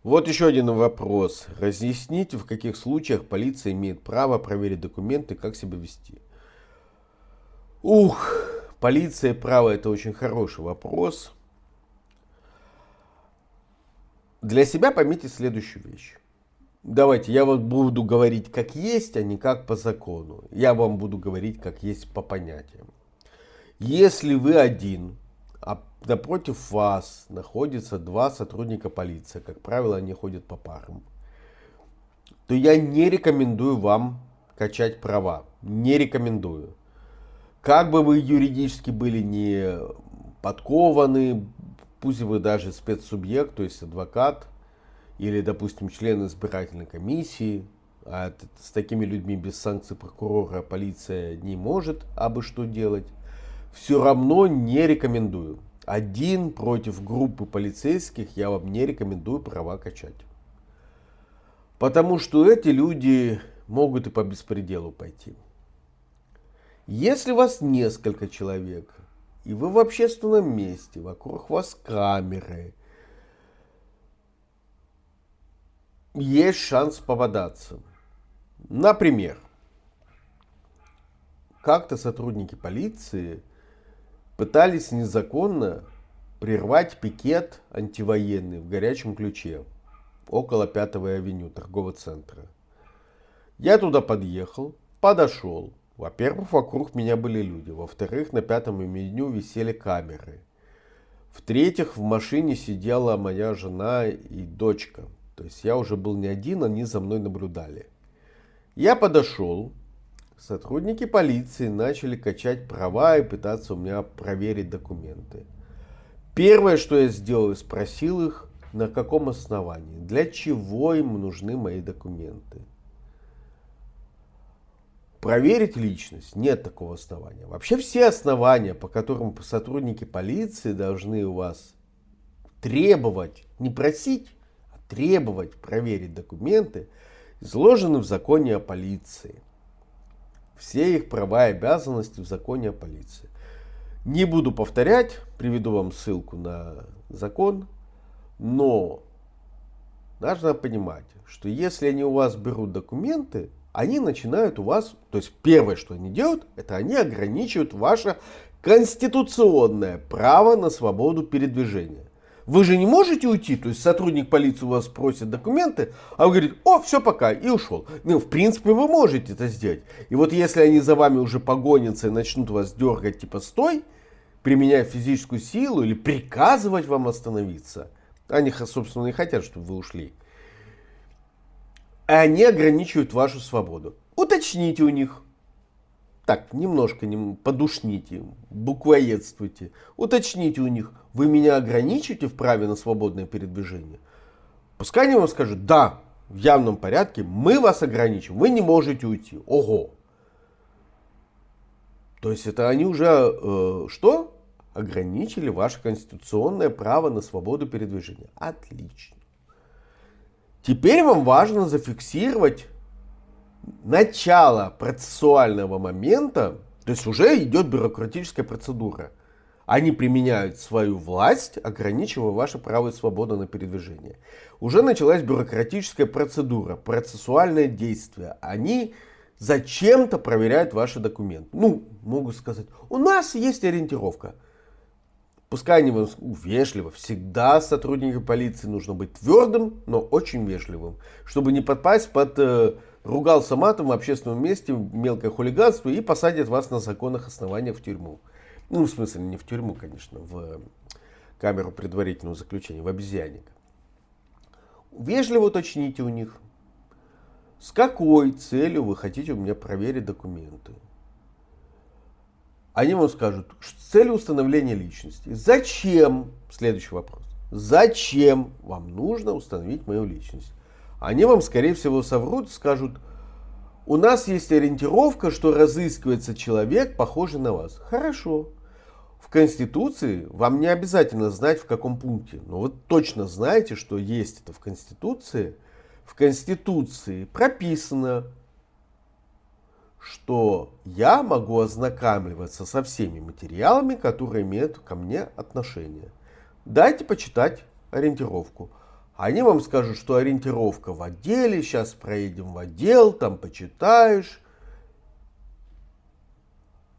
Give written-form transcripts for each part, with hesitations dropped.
Вот еще один вопрос. Разъясните, в каких случаях полиция имеет право проверить документы, как себя вести. Ух, полиция и право — это очень хороший вопрос. Для себя поймите следующую вещь. Давайте, я вот буду говорить как есть, а не как по закону. Я вам буду говорить как есть по понятиям. Если вы один, а напротив вас находится два сотрудника полиции, как правило, они ходят по парам, то я не рекомендую вам качать права. Не рекомендую. Как бы вы юридически были не подкованы, пусть вы даже спецсубъект, то есть адвокат, или, допустим, член избирательной комиссии, а с такими людьми без санкций прокурора полиция не может абы что делать, все равно не рекомендую. Один против группы полицейских я вам не рекомендую права качать. Потому что эти люди могут и по беспределу пойти. Если вас несколько человек, и вы в общественном месте, вокруг вас камеры, есть шанс попадаться. Например, как-то сотрудники полиции пытались незаконно прервать пикет антивоенный в Горячем Ключе, около 5-й авеню торгового центра. Я туда подъехал, подошел. Во-первых, вокруг меня были люди. Во-вторых, на 5-м авеню висели камеры. В-третьих, в машине сидела моя жена и дочка. То есть я уже был не один, они за мной наблюдали. Я подошел, сотрудники полиции начали качать права и пытаться у меня проверить документы. Первое, что я сделал, спросил их, на каком основании, для чего им нужны мои документы. Проверить личность нет такого основания. Вообще все основания, по которым сотрудники полиции должны у вас требовать, не просить, требовать проверить документы, изложены в законе о полиции. Все их права и обязанности в законе о полиции. Не буду повторять, приведу вам ссылку на закон, но нужно понимать, что если они у вас берут документы, они начинают у вас, то есть первое, что они делают, это они ограничивают ваше конституционное право на свободу передвижения. Вы же не можете уйти, то есть сотрудник полиции у вас просит документы, а вы говорите: о, все, пока, и ушел. Ну, в принципе, вы можете это сделать. И вот если они за вами уже погонятся и начнут вас дергать, типа стой, применяя физическую силу или приказывать вам остановиться, они, собственно, не хотят, чтобы вы ушли, они ограничивают вашу свободу. Уточните у них. Так, немножко подушните, буквоедствуйте. Уточните у них: вы меня ограничите в праве на свободное передвижение? Пускай они вам скажут: да, в явном порядке мы вас ограничим, вы не можете уйти. Ого! То есть это они уже что? Ограничили ваше конституционное право на свободу передвижения. Отлично. Теперь вам важно зафиксировать начало процессуального момента, то есть уже идет бюрократическая процедура. Они применяют свою власть, ограничивая ваше право и свободу на передвижение. Уже началась бюрократическая процедура, процессуальное действие. Они зачем-то проверяют ваши документы. Ну, могут сказать: у нас есть ориентировка. Пускай они вам вежливо, всегда сотрудникам полиции нужно быть твердым, но очень вежливым, чтобы не попасть под ругался матом в общественном месте, мелкое хулиганство, и посадят вас на законных основаниях в тюрьму. Ну, в смысле, не в тюрьму, конечно, в камеру предварительного заключения, в обезьянник. Вежливо уточните у них, с какой целью вы хотите у меня проверить документы. Они вам скажут: с целью установления личности. Зачем? Следующий вопрос. Зачем вам нужно установить мою личность? Они вам, скорее всего, соврут и скажут: у нас есть ориентировка, что разыскивается человек, похожий на вас. Хорошо. В Конституции вам не обязательно знать, в каком пункте, но вы точно знаете, что есть это в Конституции. В Конституции прописано, что я могу ознакомливаться со всеми материалами, которые имеют ко мне отношение. Дайте почитать ориентировку. Они вам скажут, что ориентировка в отделе, сейчас проедем в отдел, там почитаешь.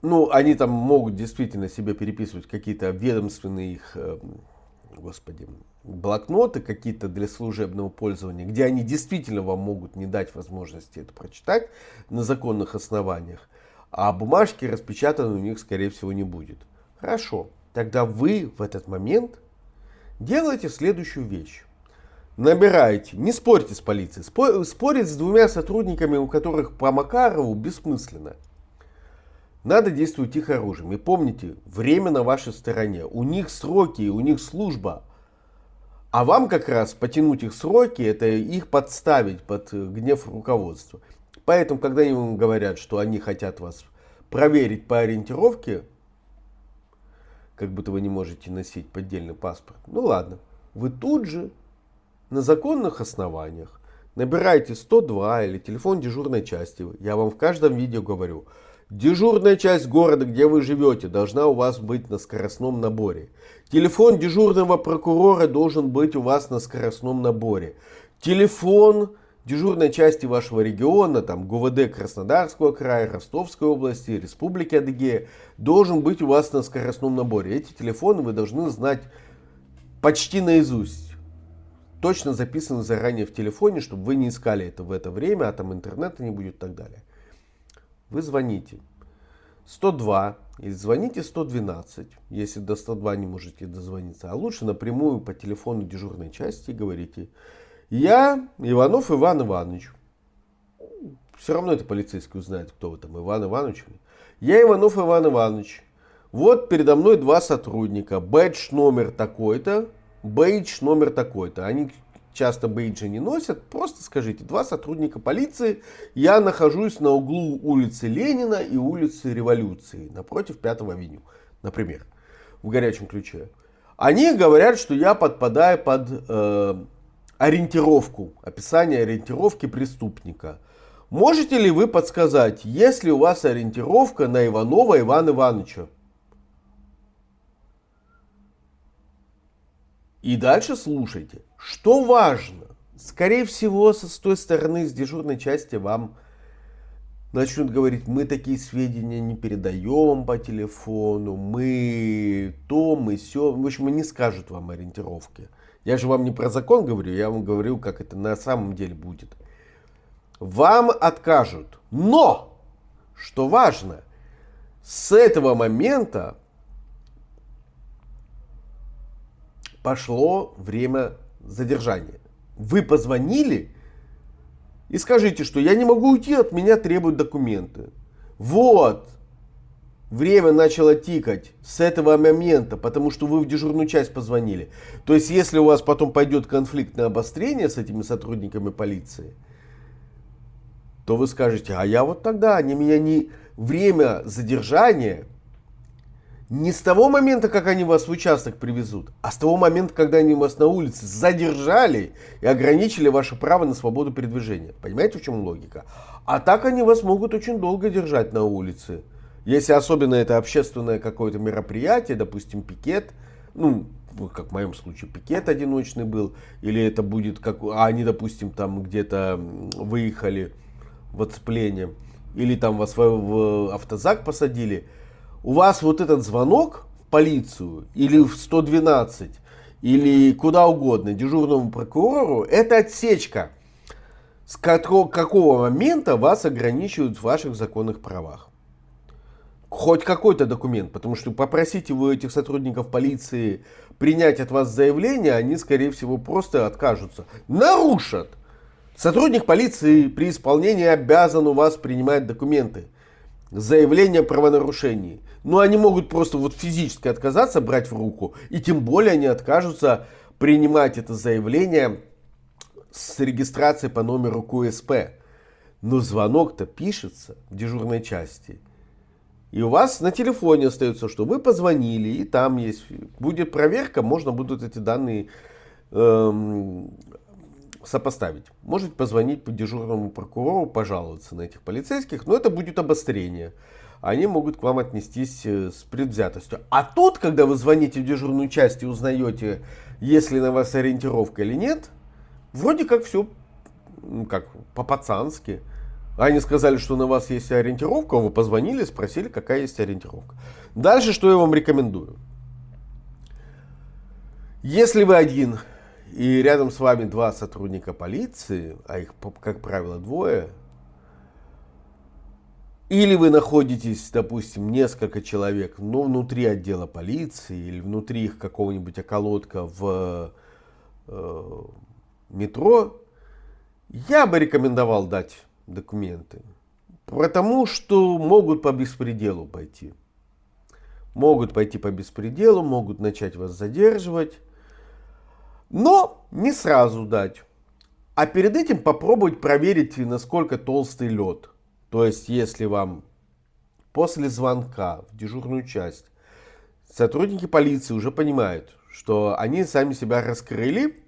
Ну, они там могут действительно себе переписывать какие-то ведомственные их, блокноты какие-то для служебного пользования, где они действительно вам могут не дать возможности это прочитать на законных основаниях, а бумажки распечатаны у них, скорее всего, не будет. Хорошо, тогда вы в этот момент делаете следующую вещь. Набираете, не спорьте с полицией, спорить с двумя сотрудниками, у которых по Макарову, бессмысленно. Надо действовать их оружием. И помните, время на вашей стороне. У них сроки, у них служба. А вам как раз потянуть их сроки, это их подставить под гнев руководства. Поэтому, когда они вам говорят, что они хотят вас проверить по ориентировке, как будто вы не можете носить поддельный паспорт, ну ладно, вы тут же на законных основаниях набираете 102 или телефон дежурной части. Я вам в каждом видео говорю, дежурная часть города, где вы живете, должна у вас быть на скоростном наборе. Телефон дежурного прокурора должен быть у вас на скоростном наборе. Телефон дежурной части вашего региона, там ГУВД Краснодарского края, Ростовской области, Республики Адыгея, должен быть у вас на скоростном наборе. Эти телефоны вы должны знать почти наизусть. Точно записаны заранее в телефоне, чтобы вы не искали это в это время, а там интернета не будет и так далее. Вы звоните 102 или звоните 112, если до 102 не можете дозвониться. А лучше напрямую по телефону дежурной части говорите: я Иванов Иван Иванович. Все равно это полицейский узнает, кто вы там, Иван Иванович. Я Иванов Иван Иванович. Вот передо мной два сотрудника. Бэдж номер такой-то, бейдж номер такой-то. Они часто бейджи не носят. Просто скажите: два сотрудника полиции. Я нахожусь на углу улицы Ленина и улицы Революции, напротив 5-го авеню, например, в горячем ключе. Они говорят, что я подпадаю под ориентировку, описание ориентировки преступника. Можете ли вы подсказать, есть ли у вас ориентировка на Иванова Ивана Ивановича? И дальше слушайте. Что важно? Скорее всего, с той стороны, с дежурной части вам начнут говорить: мы такие сведения не передаем по телефону, мы то, мы сё. В общем, не скажут вам ориентировки. Я же вам не про закон говорю, я вам говорю, как это на самом деле будет. Вам откажут. Но, что важно, с этого момента пошло время задержания. Вы позвонили и скажите, что я не могу уйти, от меня требуют документы. Вот. Время начало тикать с этого момента, потому что вы в дежурную часть позвонили. То есть, если у вас потом пойдет конфликтное обострение с этими сотрудниками полиции, то вы скажете: а я вот тогда, они меня не... Время задержания не с того момента, как они вас в участок привезут, а с того момента, когда они вас на улице задержали и ограничили ваше право на свободу передвижения. Понимаете, в чем логика? А так они вас могут очень долго держать на улице. Если особенно это общественное какое-то мероприятие, допустим, пикет, ну, как в моем случае, пикет одиночный был, или это будет, как, они, допустим, там где-то выехали в оцепление, или там вас в автозак посадили, у вас вот этот звонок в полицию, или в 112, или куда угодно, дежурному прокурору, это отсечка, с какого момента вас ограничивают в ваших законных правах. Хоть какой-то документ, потому что попросите вы этих сотрудников полиции принять от вас заявление, они, скорее всего, просто откажутся. Нарушат! Сотрудник полиции при исполнении обязан у вас принимать документы. Заявление о правонарушении. Но они могут просто вот физически отказаться, брать в руку, и тем более они откажутся принимать это заявление с регистрацией по номеру КУСП. Но звонок-то пишется в дежурной части. И у вас на телефоне остается, что вы позвонили, и там есть, будет проверка, можно будут эти данные сопоставить. Можете позвонить по дежурному прокурору, пожаловаться на этих полицейских, но это будет обострение. Они могут к вам отнестись с предвзятостью. А тут, когда вы звоните в дежурную часть и узнаете, есть ли на вас ориентировка или нет, Вроде как все как по-пацански. Они сказали, что на вас есть ориентировка, вы позвонили, спросили, какая есть ориентировка. Дальше, что я вам рекомендую. Если вы один, и рядом с вами два сотрудника полиции, а их, как правило, двое, или вы находитесь, допустим, несколько человек, но внутри отдела полиции, или внутри их какого-нибудь околотка в метро, я бы рекомендовал дать документы. Потому что могут по беспределу пойти. Могут пойти по беспределу, могут начать вас задерживать. Но не сразу дать. А перед этим попробовать проверить, насколько толстый лед. То есть, если вам после звонка в дежурную часть сотрудники полиции уже понимают, что они сами себя раскрыли,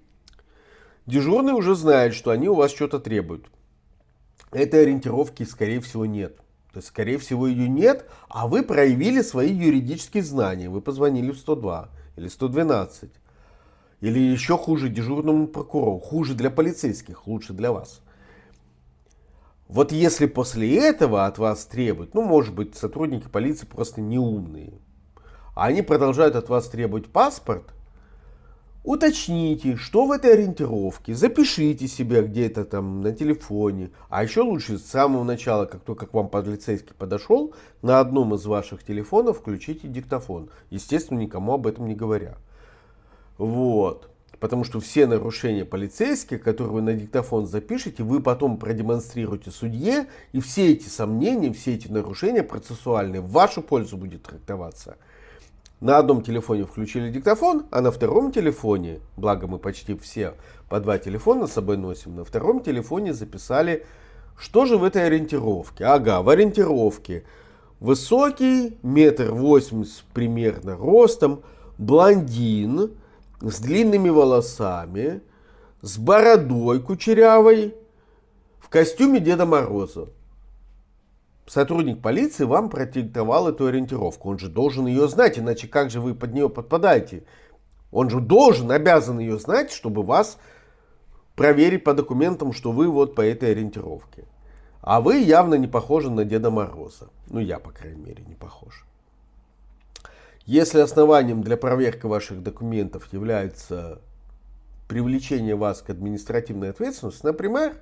дежурный уже знает, что они у вас что-то требуют. Этой ориентировки, скорее всего, нет. То есть, скорее всего, ее нет, а вы проявили свои юридические знания. Вы позвонили в 102 или 112. Или еще хуже дежурному прокурору. Хуже для полицейских, лучше для вас. Вот если после этого от вас требуют, ну, может быть, сотрудники полиции просто неумные, а они продолжают от вас требовать паспорт, уточните, что в этой ориентировке, запишите себе где-то там на телефоне, а еще лучше с самого начала, как только к вам полицейский подошел, на одном из ваших телефонов включите диктофон, естественно, никому об этом не говоря. Вот. Потому что все нарушения полицейских, которые вы на диктофон запишете, вы потом продемонстрируете судье, и все эти сомнения, все эти нарушения процессуальные в вашу пользу будет трактоваться. На одном телефоне включили диктофон, а на втором телефоне, благо мы почти все по два телефона с собой носим, на втором телефоне записали, что же в этой ориентировке. Ага, в ориентировке высокий, 1,80 м примерно ростом, блондин, с длинными волосами, с бородой кучерявой, в костюме Деда Мороза. Сотрудник полиции вам продиктовал эту ориентировку. Он же должен ее знать, иначе как же вы под нее подпадаете? Он же должен, обязан ее знать, чтобы вас проверить по документам, что вы вот по этой ориентировке. А вы явно не похожи на Деда Мороза. Ну, я, по крайней мере, не похож. Если основанием для проверки ваших документов является привлечение вас к административной ответственности, например,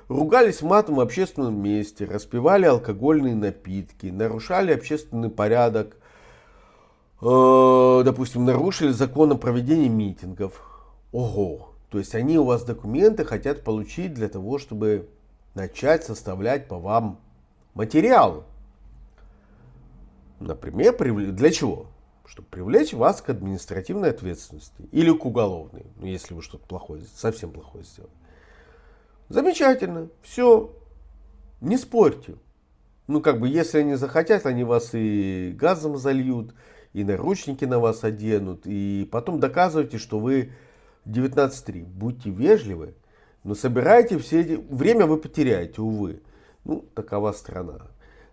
ругались матом в общественном месте, распивали алкогольные напитки, нарушали общественный порядок, допустим, нарушили закон о проведении митингов. Ого! То есть они у вас документы хотят получить для того, чтобы начать составлять по вам материал. Например, для чего? Чтобы привлечь вас к административной ответственности или к уголовной, ну, если вы что-то плохое, совсем плохое сделали. Замечательно, все, не спорьте. Ну, как бы, если они захотят, они вас и газом зальют, и наручники на вас оденут, и потом доказывайте, что вы 19.3. Будьте вежливы, но собирайте все эти... Время вы потеряете, увы. Ну, такова страна.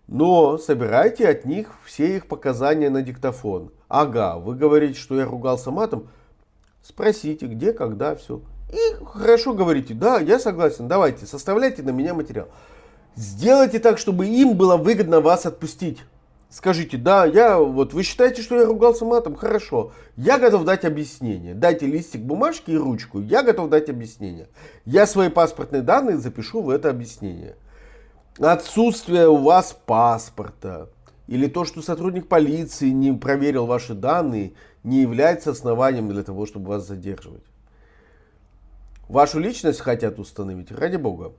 Но собирайте от них все их показания на диктофон. Ага, вы говорите, что я ругался матом. Спросите, где, когда, все. И хорошо говорите, да, я согласен, давайте, составляйте на меня материал. Сделайте так, чтобы им было выгодно вас отпустить. Скажите, да, вы считаете, что я ругался матом? Хорошо, я готов дать объяснение. Дайте листик бумажки и ручку, я готов дать объяснение. Я свои паспортные данные запишу в это объяснение. Отсутствие у вас паспорта или то, что сотрудник полиции не проверил ваши данные, не является основанием для того, чтобы вас задерживать. Вашу личность хотят установить, ради бога.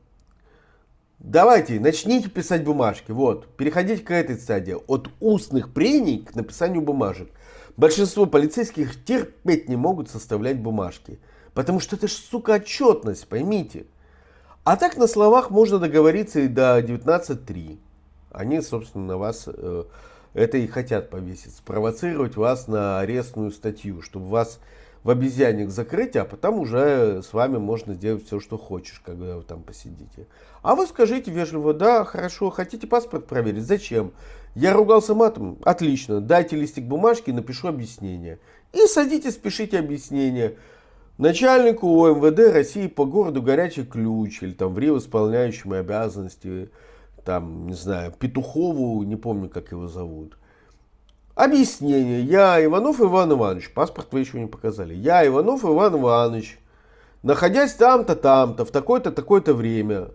Давайте, начните писать бумажки. Вот, переходите к этой стадии. От устных прений к написанию бумажек. Большинство полицейских терпеть не могут составлять бумажки. Потому что это ж, сука, отчетность, поймите. А так на словах можно договориться и до 19.3. Они, собственно, на вас это и хотят повесить. Спровоцировать вас на арестную статью, чтобы вас в обезьянник закрыть, а потом уже с вами можно сделать все, что хочешь, когда вы там посидите. А вы скажите вежливо, да, хорошо, хотите паспорт проверить? Зачем? Я ругался матом? Отлично, дайте листик бумажки, напишу объяснение. И садитесь, пишите объяснение. начальнику ОМВД России по городу Горячий Ключ, или там в Рио исполняющему обязанности, там, не знаю, Петухову, не помню, как его зовут. Объяснение. Я Иванов Иван Иванович, паспорт вы еще не показали. Я Иванов Иван Иванович, находясь там-то, там-то, в такое-то, такое-то время.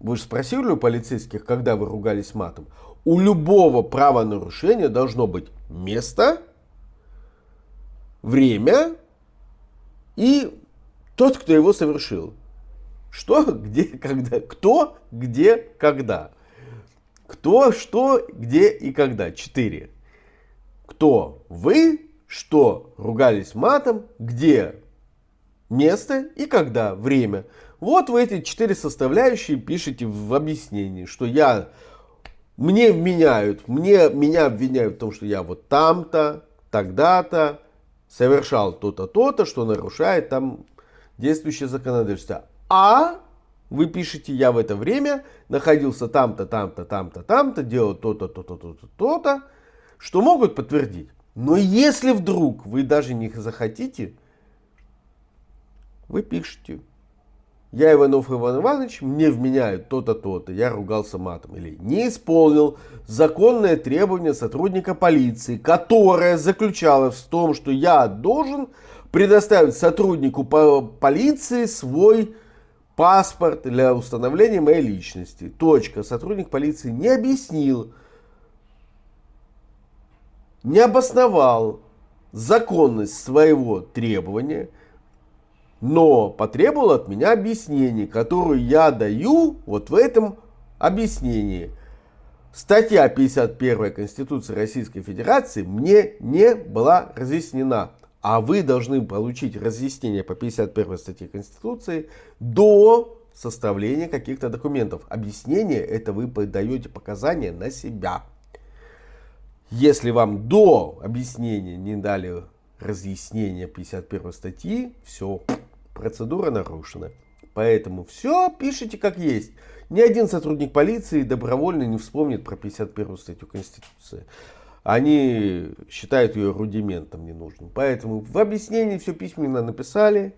Вы же спросили у полицейских, когда вы ругались матом? У любого правонарушения должно быть место, время и тот, кто его совершил. Что, где, когда. Кто, где, когда. Кто, что, где и когда. 4. Кто вы, что ругались матом, где место и когда время. Вот вы эти 4 составляющие пишите в объяснении, что меня обвиняют в том, что я вот там-то, тогда-то совершал то-то, то-то, что нарушает там действующее законодательство. А вы пишете, я в это время находился там-то, там-то, там-то, там-то, делал то-то, то-то, то-то, то-то, что могут подтвердить. Но если вдруг вы даже не захотите, вы пишете. Я Иванов Иван Иванович, мне вменяют то-то, то-то, я ругался матом. Или не исполнил законное требование сотрудника полиции, которое заключалось в том, что я должен предоставить сотруднику полиции свой паспорт для установления моей личности. Точка. Сотрудник полиции не объяснил, не обосновал законность своего требования, но потребовал от меня объяснений, которые я даю вот в этом объяснении. Статья 51 Конституции Российской Федерации мне не была разъяснена. А вы должны получить разъяснение по 51 статье Конституции до составления каких-то документов. Объяснение — это вы даете показания на себя. Если вам до объяснения не дали разъяснение 51 статьи, все, процедура нарушена. Поэтому все пишите как есть. Ни один сотрудник полиции добровольно не вспомнит про 51 статью Конституции. Они считают ее рудиментом ненужным. Поэтому в объяснении все письменно написали,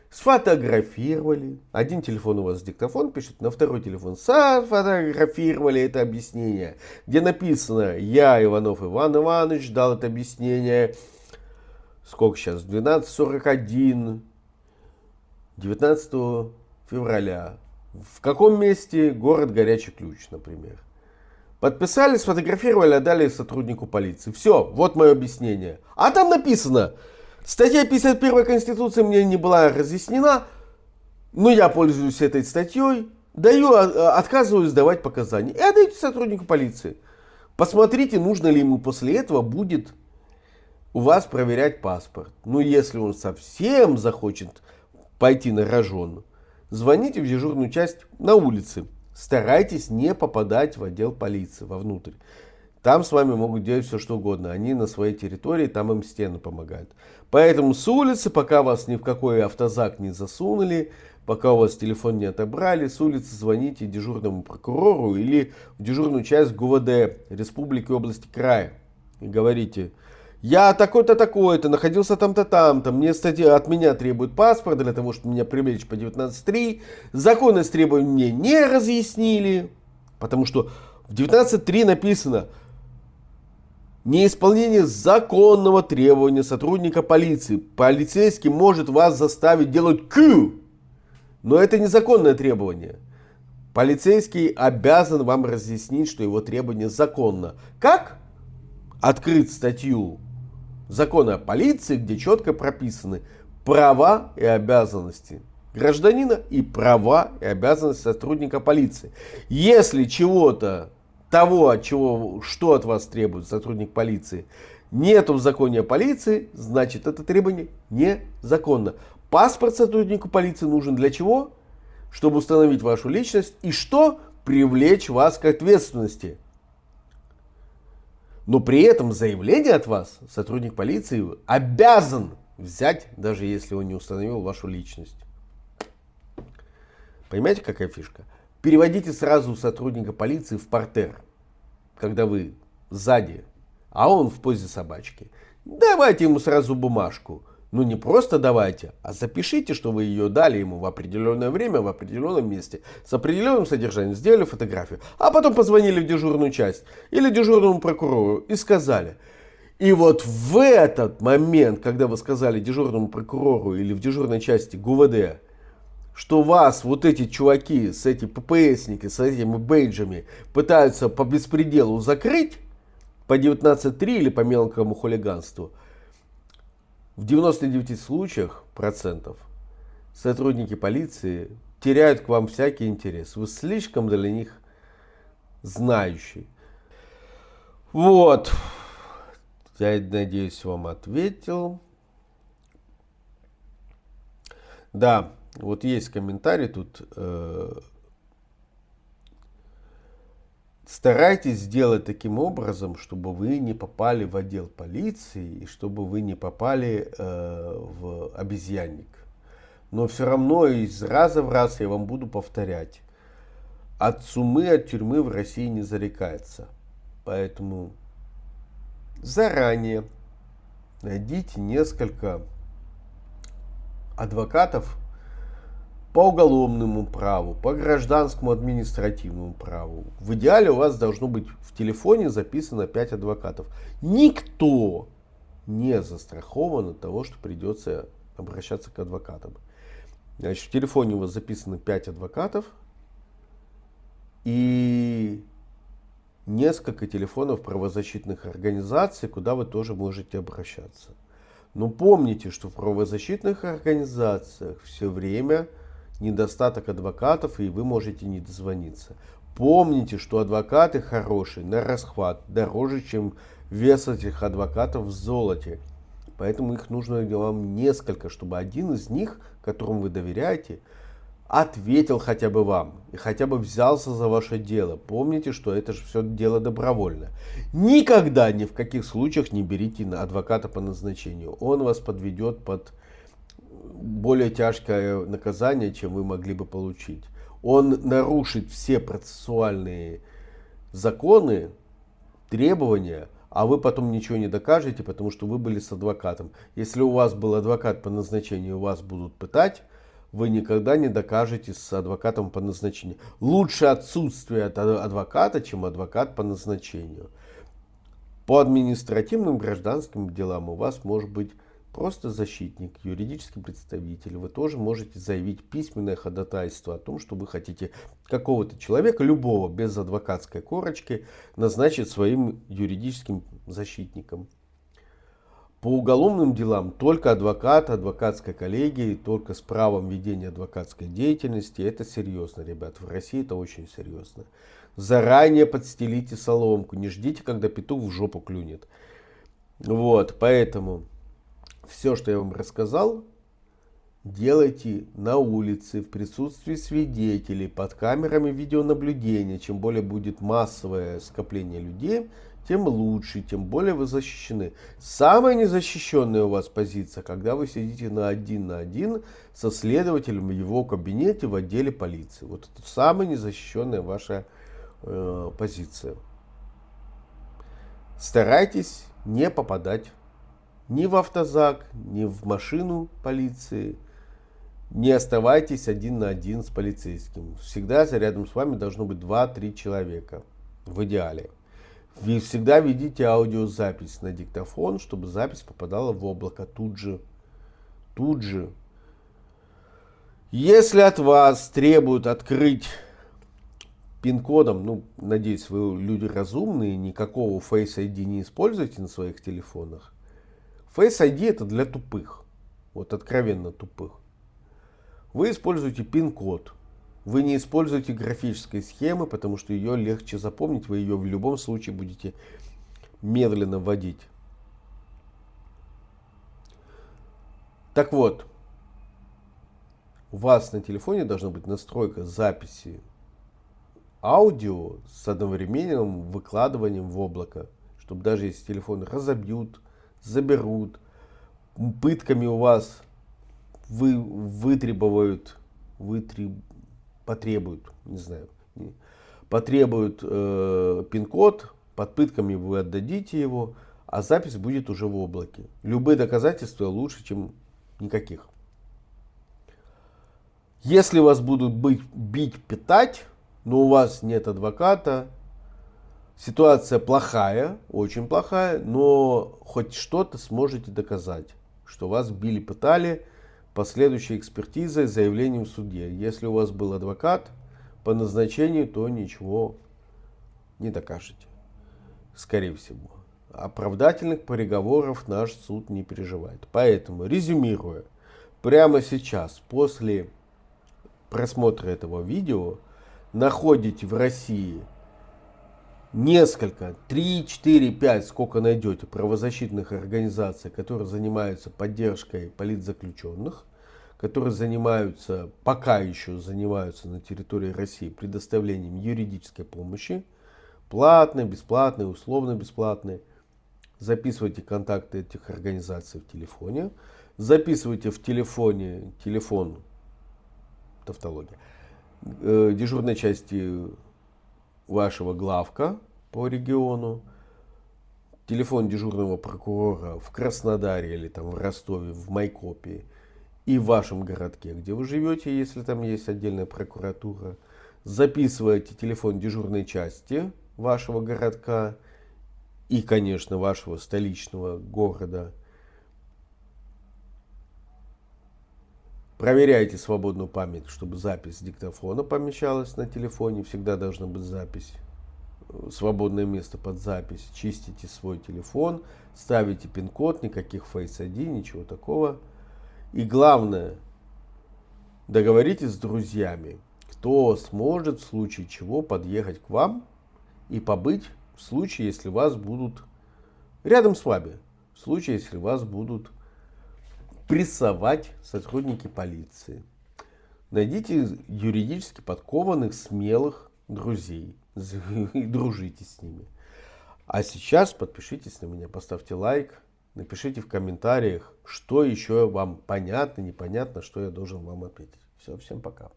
сфотографировали. Один телефон у вас диктофон пишет, на второй телефон сфотографировали это объяснение, где написано: я Иванов Иван Иванович дал это объяснение. Сколько сейчас? 12:41. 19 февраля. В каком месте? Город Горячий Ключ, например. Подписали, сфотографировали, отдали сотруднику полиции. Все, вот мое объяснение. А там написано: статья 51 Конституции мне не была разъяснена, но я пользуюсь этой статьей, отказываюсь давать показания. И отдайте сотруднику полиции. Посмотрите, нужно ли ему после этого будет у вас проверять паспорт. Ну, если он совсем захочет пойти на рожон, звоните в дежурную часть на улице. Старайтесь не попадать в отдел полиции, вовнутрь. Там с вами могут делать все, что угодно. Они на своей территории, там им стены помогают. Поэтому с улицы, пока вас ни в какой автозак не засунули, пока у вас телефон не отобрали, с улицы звоните дежурному прокурору или в дежурную часть ГУВД Республики, области, края. И говорите: я такой-то, такой-то, находился там-то, там-то. От меня требует паспорт для того, чтобы меня привлечь по 19.3. Законность требований мне не разъяснили. Потому что в 19.3 написано: неисполнение законного требования сотрудника полиции. Полицейский может вас заставить делать Q. Но это незаконное требование. Полицейский обязан вам разъяснить, что его требование законно. Как? Открыть статью Закона о полиции, где четко прописаны права и обязанности гражданина и права и обязанности сотрудника полиции. Если чего-то, что от вас требует сотрудник полиции, нету в законе о полиции, значит это требование незаконно. Паспорт сотруднику полиции нужен для чего? Чтобы установить вашу личность и что? Привлечь вас к ответственности. Но при этом заявление от вас сотрудник полиции обязан взять, даже если он не установил вашу личность. Понимаете, какая фишка? Переводите сразу сотрудника полиции в партер, когда вы сзади, а он в позе собачки. Давайте ему сразу бумажку. Ну не просто давайте, а запишите, что вы ее дали ему в определенное время, в определенном месте, с определенным содержанием, сделали фотографию, а потом позвонили в дежурную часть или дежурному прокурору и сказали. И вот в этот момент, когда вы сказали дежурному прокурору или в дежурной части ГУВД, что вас вот эти чуваки, с эти ППСники, с этими бейджами пытаются по беспределу закрыть, по 19.3 или по мелкому хулиганству, в 99 случаях процентов сотрудники полиции теряют к вам всякий интерес. Вы слишком для них знающий. Вот. Я надеюсь, вам ответил. Да, вот есть комментарий тут. Старайтесь сделать таким образом, чтобы вы не попали в отдел полиции и чтобы вы не попали в обезьянник. Но все равно из раза в раз я вам буду повторять. От сумы, от тюрьмы в России не зарекается. Поэтому заранее найдите несколько адвокатов по уголовному праву, по гражданскому административному праву. В идеале у вас должно быть в телефоне записано 5 адвокатов. Никто не застрахован от того, что придется обращаться к адвокатам. Значит, в телефоне у вас записано 5 адвокатов и несколько телефонов правозащитных организаций, куда вы тоже можете обращаться. Но помните, что в правозащитных организациях все время недостаток адвокатов, и вы можете не дозвониться. Помните, что адвокаты хорошие на расхват, дороже, чем вес этих адвокатов в золоте. Поэтому их нужно вам несколько, чтобы один из них, которому вы доверяете, ответил хотя бы вам и хотя бы взялся за ваше дело. Помните, что это же все дело добровольно. Никогда ни в каких случаях не берите адвоката по назначению. Он вас подведет под более тяжкое наказание, чем вы могли бы получить. Он нарушит все процессуальные законы, требования, а вы потом ничего не докажете, потому что вы были с адвокатом. Если у вас был адвокат по назначению, вас будут пытать, вы никогда не докажете с адвокатом по назначению. Лучше отсутствие адвоката, чем адвокат по назначению. По административным гражданским делам у вас может быть просто защитник, юридический представитель. Вы тоже можете заявить письменное ходатайство о том, что вы хотите какого-то человека, любого, без адвокатской корочки, назначить своим юридическим защитником. По уголовным делам только адвокат, адвокатская коллегия, только с правом ведения адвокатской деятельности. Это серьезно, ребят. В России это очень серьезно. Заранее подстелите соломку. Не ждите, когда петух в жопу клюнет. Вот, поэтому все, что я вам рассказал, делайте на улице, в присутствии свидетелей, под камерами видеонаблюдения. Чем более будет массовое скопление людей, тем лучше, тем более вы защищены. Самая незащищенная у вас позиция, когда вы сидите на один со следователем в его кабинете в отделе полиции. Вот это самая незащищенная ваша позиция. Старайтесь не попадать ни в автозак, ни в машину полиции. Не оставайтесь один на один с полицейским. Всегда рядом с вами должно быть 2-3 человека. В идеале. Вы всегда ведите аудиозапись на диктофон, чтобы запись попадала в облако тут же. Тут же. Если от вас требуют открыть пин-кодом, ну, надеюсь, вы люди разумные, никакого Face ID не используйте на своих телефонах. Face ID это для тупых. Вот откровенно тупых. Вы используете пин-код. Вы не используете графической схемы, потому что ее легче запомнить. Вы ее в любом случае будете медленно вводить. Так вот, у вас на телефоне должна быть настройка записи аудио с одновременным выкладыванием в облако. Чтобы даже если телефон разобьют, заберут, пытками у вас потребуют пин-код, под пытками вы отдадите его, а запись будет уже в облаке. Любые доказательства лучше, чем Никаких. Если вас будут бить, пятать, но у вас нет адвоката, ситуация плохая, очень плохая, но хоть что-то сможете доказать, что вас били, пытали, последующей экспертизой, заявлением в суде. Если у вас был адвокат по назначению, то ничего не докажете, скорее всего. Оправдательных переговоров наш суд не переживает. Поэтому, резюмируя, прямо сейчас, после просмотра этого видео, находите в России несколько, 3, 4, 5, сколько найдете, правозащитных организаций, которые занимаются поддержкой политзаключенных, которые пока еще занимаются на территории России предоставлением юридической помощи, платной, бесплатной, условно бесплатной. Записывайте контакты этих организаций в телефоне, записывайте в телефон, тавтология, дежурной части вашего главка по региону, телефон дежурного прокурора в Краснодаре или там в Ростове, в Майкопе и в вашем городке, где вы живете, если там есть отдельная прокуратура. Записывайте телефон дежурной части вашего городка и, конечно, вашего столичного города. Проверяйте свободную память, чтобы запись диктофона помещалась на телефоне. Всегда должна быть запись, свободное место под запись. Чистите свой телефон, ставите пин-код, никаких Face ID, ничего такого. И главное, договоритесь с друзьями, кто сможет в случае чего подъехать к вам и побыть в случае, если вас будут рядом с вами, в случае, если вас будут прессовать сотрудники полиции. Найдите юридически подкованных, смелых друзей и дружите с ними. А сейчас подпишитесь на меня, поставьте лайк, напишите в комментариях, что еще вам понятно, непонятно, что я должен вам ответить. Все, всем пока.